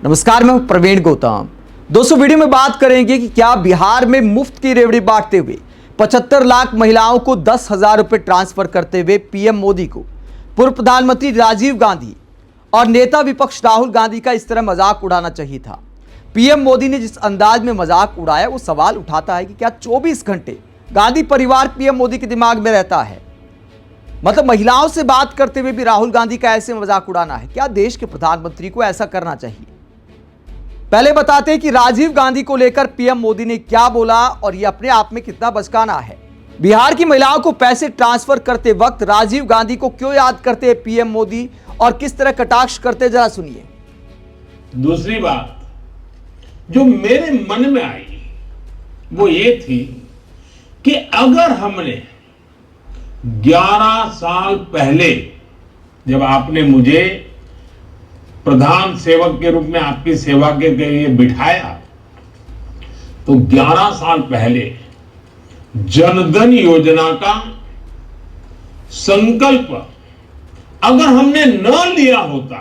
नमस्कार, मैं हूं प्रवीण गौतम। दोस्तों, वीडियो में बात करेंगे कि क्या बिहार में मुफ्त की रेवड़ी बांटते हुए 75 लाख महिलाओं को 10,000 रुपए ट्रांसफर करते हुए पीएम मोदी को पूर्व प्रधानमंत्री राजीव गांधी और नेता विपक्ष राहुल गांधी का इस तरह मजाक उड़ाना चाहिए था। पीएम मोदी ने जिस अंदाज में मजाक उड़ाया, वो सवाल उठाता है कि क्या 24 घंटे गांधी परिवार पीएम मोदी के दिमाग में रहता है। मतलब महिलाओं से बात करते हुए भी राहुल गांधी का ऐसे मजाक उड़ाना है। क्या देश के प्रधानमंत्री को ऐसा करना चाहिए? पहले बताते हैं कि राजीव गांधी को लेकर पीएम मोदी ने क्या बोला और यह अपने आप में कितना बचकाना है। बिहार की महिलाओं को पैसे ट्रांसफर करते वक्त राजीव गांधी को क्यों याद करते हैं पीएम मोदी और किस तरह कटाक्ष करते, जरा सुनिए। दूसरी बात जो मेरे मन में आई वो ये थी कि अगर हमने 11 साल पहले, जब आपने मुझे प्रधान सेवक के रूप में आपकी सेवा के लिए बिठाया, तो 11 साल पहले जनधन योजना का संकल्प अगर हमने न लिया होता,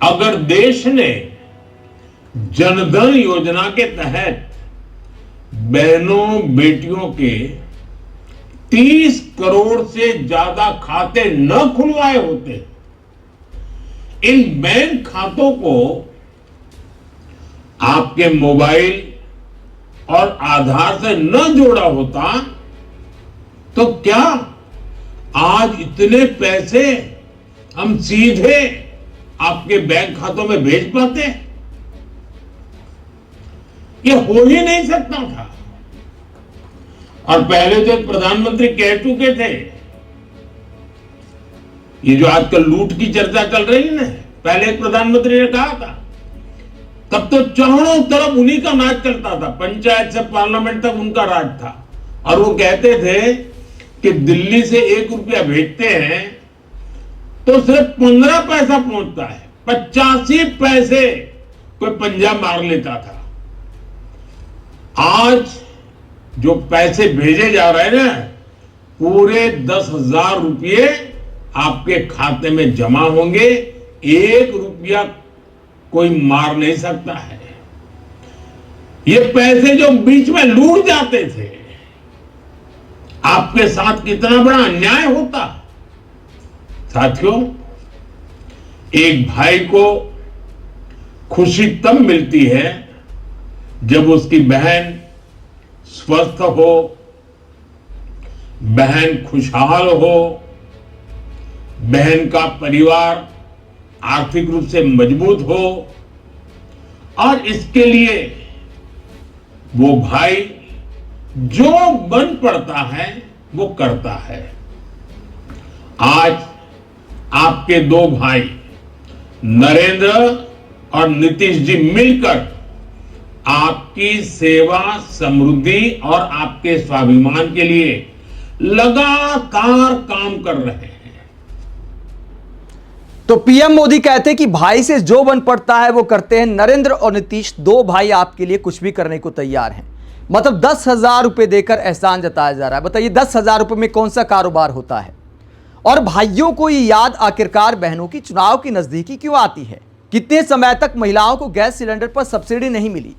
अगर देश ने जनधन योजना के तहत बहनों बेटियों के 30 करोड़ से ज्यादा खाते न खुलवाए होते, इन बैंक खातों को आपके मोबाइल और आधार से न जोड़ा होता, तो क्या आज इतने पैसे हम सीधे आपके बैंक खातों में भेज पाते? ये हो ही नहीं सकता था। और पहले जो प्रधानमंत्री कह चुके थे, ये जो आजकल लूट की चर्चा चल रही है ना, पहले एक प्रधानमंत्री ने कहा था, तब तो चारों तरफ उन्हीं का नाच चलता था, पंचायत से पार्लियामेंट तक उनका राज था। और वो कहते थे कि दिल्ली से 1 रुपया भेजते हैं तो सिर्फ 15 पैसा पहुंचता है, 85 पैसे कोई पंजाब मार लेता था। आज जो पैसे भेजे जा रहे हैं ना, पूरे 10,000 रुपये आपके खाते में जमा होंगे। 1 रुपया कोई मार नहीं सकता है। ये पैसे जो बीच में लूट जाते थे, आपके साथ कितना बड़ा अन्याय होता। साथियों, एक भाई को खुशी तब मिलती है जब उसकी बहन स्वस्थ हो, बहन खुशहाल हो, बहन का परिवार आर्थिक रूप से मजबूत हो, और इसके लिए वो भाई जो बन पड़ता है वो करता है। आज आपके 2 भाई नरेंद्र और नीतीश जी मिलकर आपकी सेवा, समृद्धि और आपके स्वाभिमान के लिए लगातार काम कर रहे हैं। तो पीएम मोदी कहते हैं कि भाई से जो बन पड़ता है वो करते हैं। नरेंद्र और नीतीश, 2 भाई आपके लिए कुछ भी करने को तैयार हैं। मतलब 10,000 रुपए देकर एहसान जताया जा रहा है। बताइए, 10,000 रुपए में कौन सा कारोबार होता है? और भाइयों को ये याद आखिरकार बहनों की चुनाव की नजदीकी क्यों आती है? कितने समय तक महिलाओं को गैस सिलेंडर पर सब्सिडी नहीं मिली?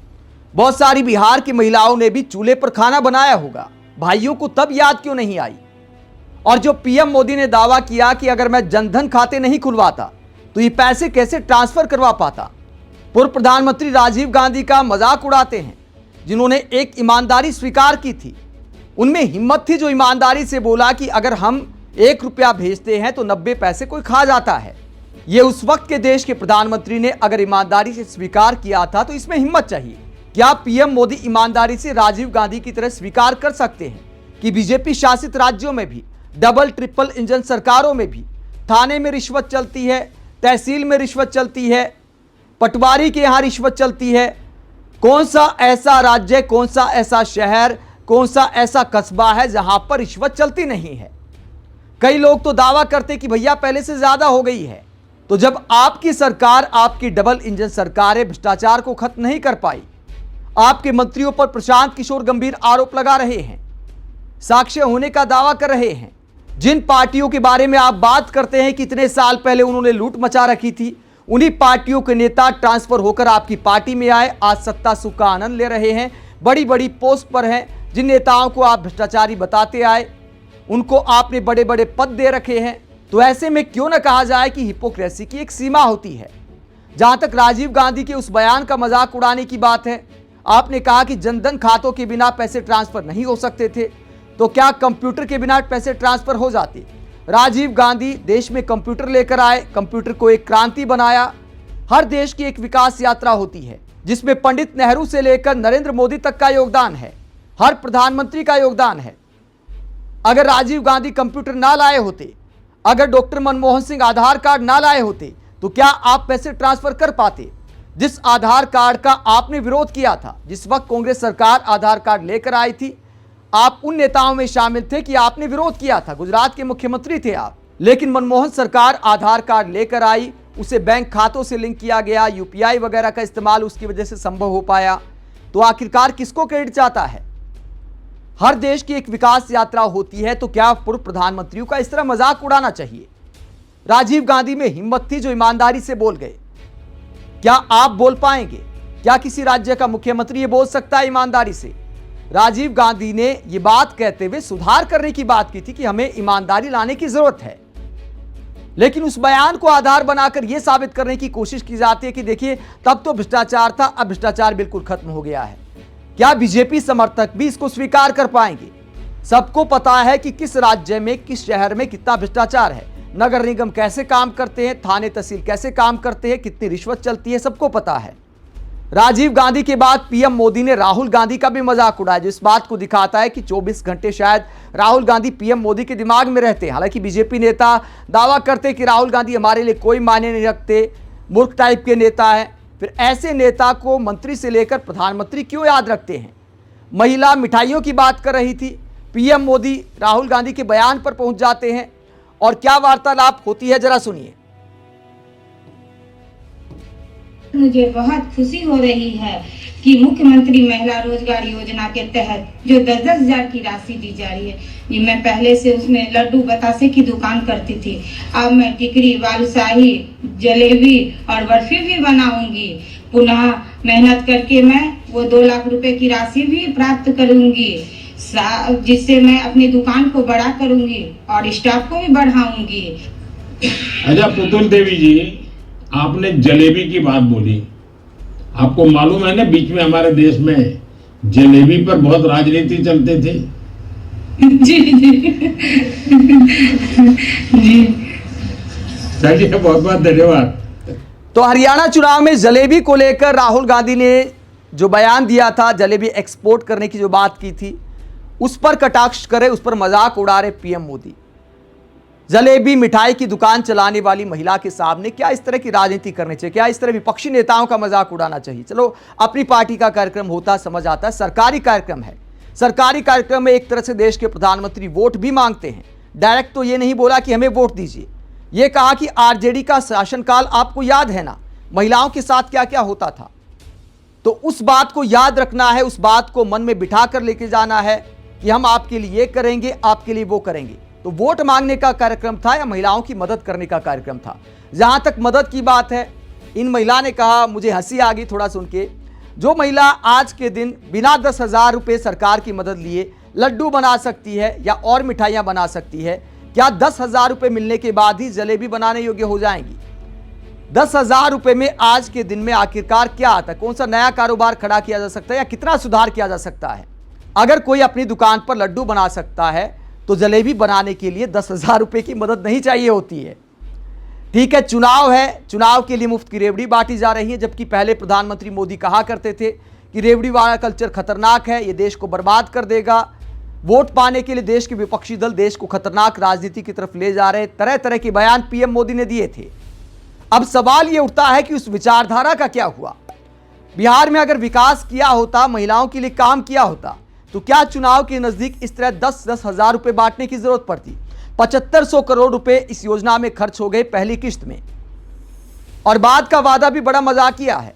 बहुत सारी बिहार की महिलाओं ने भी चूल्हे पर खाना बनाया होगा, भाइयों को तब याद क्यों नहीं आई? और जो पीएम मोदी ने दावा किया कि अगर मैं जनधन खाते नहीं खुलवाता तो ये पैसे कैसे ट्रांसफर करवा पाता? पूर्व प्रधानमंत्री राजीव गांधी का मजाक उड़ाते हैं, जिन्होंने एक ईमानदारी स्वीकार की थी। उनमें हिम्मत थी जो ईमानदारी से बोला कि अगर हम 1 रुपया भेजते हैं तो 90 पैसे कोई खा जाता है। ये उस वक्त के देश के प्रधानमंत्री ने अगर ईमानदारी से स्वीकार किया था, तो इसमें हिम्मत चाहिए। क्या पीएम मोदी ईमानदारी से राजीव गांधी की तरह स्वीकार कर सकते हैं कि बीजेपी शासित राज्यों में भी, डबल ट्रिपल इंजन सरकारों में भी थाने में रिश्वत चलती है, तहसील में रिश्वत चलती है, पटवारी के यहां रिश्वत चलती है? कौन सा ऐसा राज्य, कौन सा ऐसा शहर, कौन सा ऐसा कस्बा है जहां पर रिश्वत चलती नहीं है? कई लोग तो दावा करते कि भैया पहले से ज्यादा हो गई है। तो जब आपकी सरकार, आपकी डबल इंजन सरकार है, भ्रष्टाचार को खत्म नहीं कर पाई, आपके मंत्रियों पर प्रशांत किशोर गंभीर आरोप लगा रहे हैं, साक्ष्य होने का दावा कर रहे हैं, जिन पार्टियों के बारे में आप बात करते हैं कि इतने साल पहले उन्होंने लूट मचा रखी थी, उन्हीं पार्टियों के नेता ट्रांसफर होकर आपकी पार्टी में आए, आज सत्ता सुख का आनंद ले रहे हैं, बड़ी बड़ी पोस्ट पर हैं। जिन नेताओं को आप भ्रष्टाचारी बताते आए उनको आपने बड़े बड़े पद दे रखे हैं। तो ऐसे में क्यों ना कहा जाए कि हिपोक्रेसी की एक सीमा होती है। जहां तक राजीव गांधी के उस बयान का मजाक उड़ाने की बात है, आपने कहा कि जनधन खातों के बिना पैसे ट्रांसफर नहीं हो सकते थे, तो क्या कंप्यूटर के बिना पैसे ट्रांसफर हो जाते? राजीव गांधी देश में कंप्यूटर लेकर आए, कंप्यूटर को एक क्रांति बनाया। हर देश की एक विकास यात्रा होती है जिसमें पंडित नेहरू से लेकर नरेंद्र मोदी तक का योगदान है, हर प्रधानमंत्री का योगदान है। अगर राजीव गांधी कंप्यूटर ना लाए होते, अगर डॉक्टर मनमोहन सिंह आधार कार्ड ना लाए होते, तो क्या आप पैसे ट्रांसफर कर पाते? जिस आधार कार्ड का आपने विरोध किया था, जिस वक्त कांग्रेस सरकार आधार कार्ड लेकर आई थी, आप उन नेताओं में शामिल थे कि आपने विरोध किया था। गुजरात के मुख्यमंत्री थे आप, लेकिन मनमोहन सरकार आधार कार्ड लेकर आई, उसे बैंक खातों से लिंक किया गया, यूपीआई वगैरह का इस्तेमाल उसकी वजह से संभव हो पाया। तो आखिरकार किसको क्रेडिट जाता है? हर देश की एक विकास यात्रा होती है, तो क्या पूर्व प्रधानमंत्रियों का इस तरह मजाक उड़ाना चाहिए? राजीव गांधी में हिम्मत थी जो ईमानदारी से बोल गए। क्या आप बोल पाएंगे? क्या किसी राज्य का मुख्यमंत्री ये बोल सकता है ईमानदारी से? राजीव गांधी ने यह बात कहते हुए सुधार करने की बात की थी कि हमें ईमानदारी लाने की जरूरत है, लेकिन उस बयान को आधार बनाकर यह साबित करने की कोशिश की जाती है कि देखिए तब तो भ्रष्टाचार था, अब भ्रष्टाचार बिल्कुल खत्म हो गया है। क्या बीजेपी समर्थक भी इसको स्वीकार कर पाएंगे? सबको पता है कि किस राज्य में, किस शहर में कितना भ्रष्टाचार है, नगर निगम कैसे काम करते हैं, थाने तहसील कैसे काम करते हैं, कितनी रिश्वत चलती है, सबको पता है। राजीव गांधी के बाद पीएम मोदी ने राहुल गांधी का भी मजाक उड़ाया, जो इस बात को दिखाता है कि 24 घंटे शायद राहुल गांधी पीएम मोदी के दिमाग में रहते हैं। हालांकि बीजेपी नेता दावा करते कि राहुल गांधी हमारे लिए कोई मायने नहीं रखते, मूर्ख टाइप के नेता हैं। फिर ऐसे नेता को मंत्री से लेकर प्रधानमंत्री क्यों याद रखते हैं? महिला मिठाइयों की बात कर रही थी, पीएम मोदी राहुल गांधी के बयान पर पहुंच जाते हैं, और क्या वार्तालाप होती है जरा सुनिए। मुझे बहुत खुशी हो रही है कि मुख्यमंत्री महिला रोजगार योजना के तहत जो 10-10 हजार की राशि दी जा रही है, ये मैं पहले से उसमें लड्डू बतासे की दुकान करती थी, अब मैं टिकरी, बालूशाही, जलेबी और बर्फी भी बनाऊंगी। पुनः मेहनत करके मैं वो 2 लाख रुपए की राशि भी प्राप्त करूंगी, जिससे मैं अपनी दुकान को बड़ा करूंगी और स्टाफ को भी बढ़ाऊंगी। अच्छा पुतुल देवी जी, आपने जलेबी की बात बोली। आपको मालूम है ना, बीच में हमारे देश में जलेबी पर बहुत राजनीति चलते थे। जी जी जी, चलिए बहुत बहुत धन्यवाद। तो हरियाणा चुनाव में जलेबी को लेकर राहुल गांधी ने जो बयान दिया था, जलेबी एक्सपोर्ट करने की जो बात की थी, उस पर कटाक्ष करे, उस पर मजाक उड़ा रहे पीएम मोदी। जलेबी मिठाई की दुकान चलाने वाली महिला के सामने क्या इस तरह की राजनीति करनी चाहिए? क्या इस तरह विपक्षी नेताओं का मजाक उड़ाना चाहिए? चलो, अपनी पार्टी का कार्यक्रम होता, समझ आता है, सरकारी कार्यक्रम है। सरकारी कार्यक्रम में एक तरह से देश के प्रधानमंत्री वोट भी मांगते हैं। डायरेक्ट तो ये नहीं बोला कि हमें वोट दीजिए, ये कहा कि आरजेडी का शासनकाल आपको याद है ना, महिलाओं के साथ क्या क्या होता था। तो उस बात को याद रखना है, उस बात को मन में बिठा कर लेके जाना है कि हम आपके लिए ये करेंगे, आपके लिए वो करेंगे। तो वोट मांगने का कार्यक्रम था या महिलाओं की मदद करने का कार्यक्रम था? जहां तक मदद की बात है, इन महिला ने कहा, मुझे हंसी आ गई थोड़ा सुन के, जो महिला आज के दिन बिना 10,000 रुपये सरकार की मदद लिए लड्डू बना सकती है या और मिठाइयां बना सकती है, क्या 10,000 रुपये मिलने के बाद ही जलेबी बनाने योग्य हो जाएंगी? 10,000 रुपये में आज के दिन में आखिरकार क्या आता है? कौन सा नया कारोबार खड़ा किया जा सकता है या कितना सुधार किया जा सकता है? अगर कोई अपनी दुकान पर लड्डू बना सकता है तो जलेबी बनाने के लिए 10,000 रुपये की मदद नहीं चाहिए होती है। ठीक है, चुनाव है, चुनाव के लिए मुफ्त की रेवड़ी बांटी जा रही है, जबकि पहले प्रधानमंत्री मोदी कहा करते थे कि रेवड़ी वाला कल्चर खतरनाक है, ये देश को बर्बाद कर देगा। वोट पाने के लिए देश के विपक्षी दल देश को खतरनाक राजनीति की तरफ ले जा रहे, तरह तरह के बयान पीएम मोदी ने दिए थे। अब सवाल ये उठता है कि उस विचारधारा का क्या हुआ? बिहार में अगर विकास किया होता, महिलाओं के लिए काम किया होता, तो क्या चुनाव के नजदीक इस तरह 10-10 हजार रुपए बांटने की जरूरत पड़ती? 7500 करोड़ रुपए इस योजना में खर्च हो गए पहली किश्त में, और बाद का वादा भी बड़ा मजाकिया है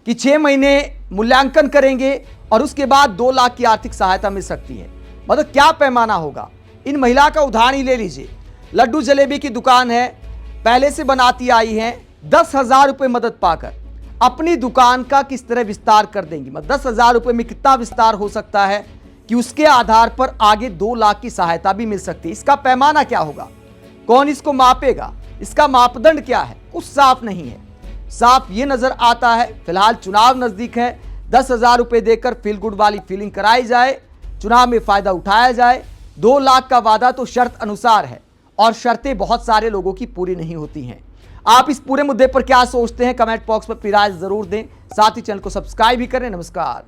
कि 6 महीने मूल्यांकन करेंगे और उसके बाद 2 लाख की आर्थिक सहायता मिल सकती है। मतलब क्या पैमाना होगा? इन महिला का उदाहरण ही ले लीजिए, लड्डू जलेबी की दुकान है, पहले से बनाती आई हैं, 10,000 रुपये मदद पाकर अपनी दुकान का किस तरह विस्तार कर देंगी। मतलब 10,000 रुपये में कितना विस्तार हो सकता है कि उसके आधार पर आगे 2 लाख की सहायता भी मिल सकती है। इसका पैमाना क्या होगा, कौन इसको मापेगा, इसका मापदंड क्या है, कुछ साफ नहीं है। साफ ये नजर आता है फिलहाल चुनाव नजदीक है, 10,000 रुपये देकर फील गुड वाली फीलिंग कराई जाए, चुनाव में फायदा उठाया जाए। 2 लाख का वादा तो शर्त अनुसार है और शर्तें बहुत सारे लोगों की पूरी नहीं होती हैं। आप इस पूरे मुद्दे पर क्या सोचते हैं, कमेंट बॉक्स पर अपनी राय जरूर दें। साथ ही चैनल को सब्सक्राइब भी करें। नमस्कार।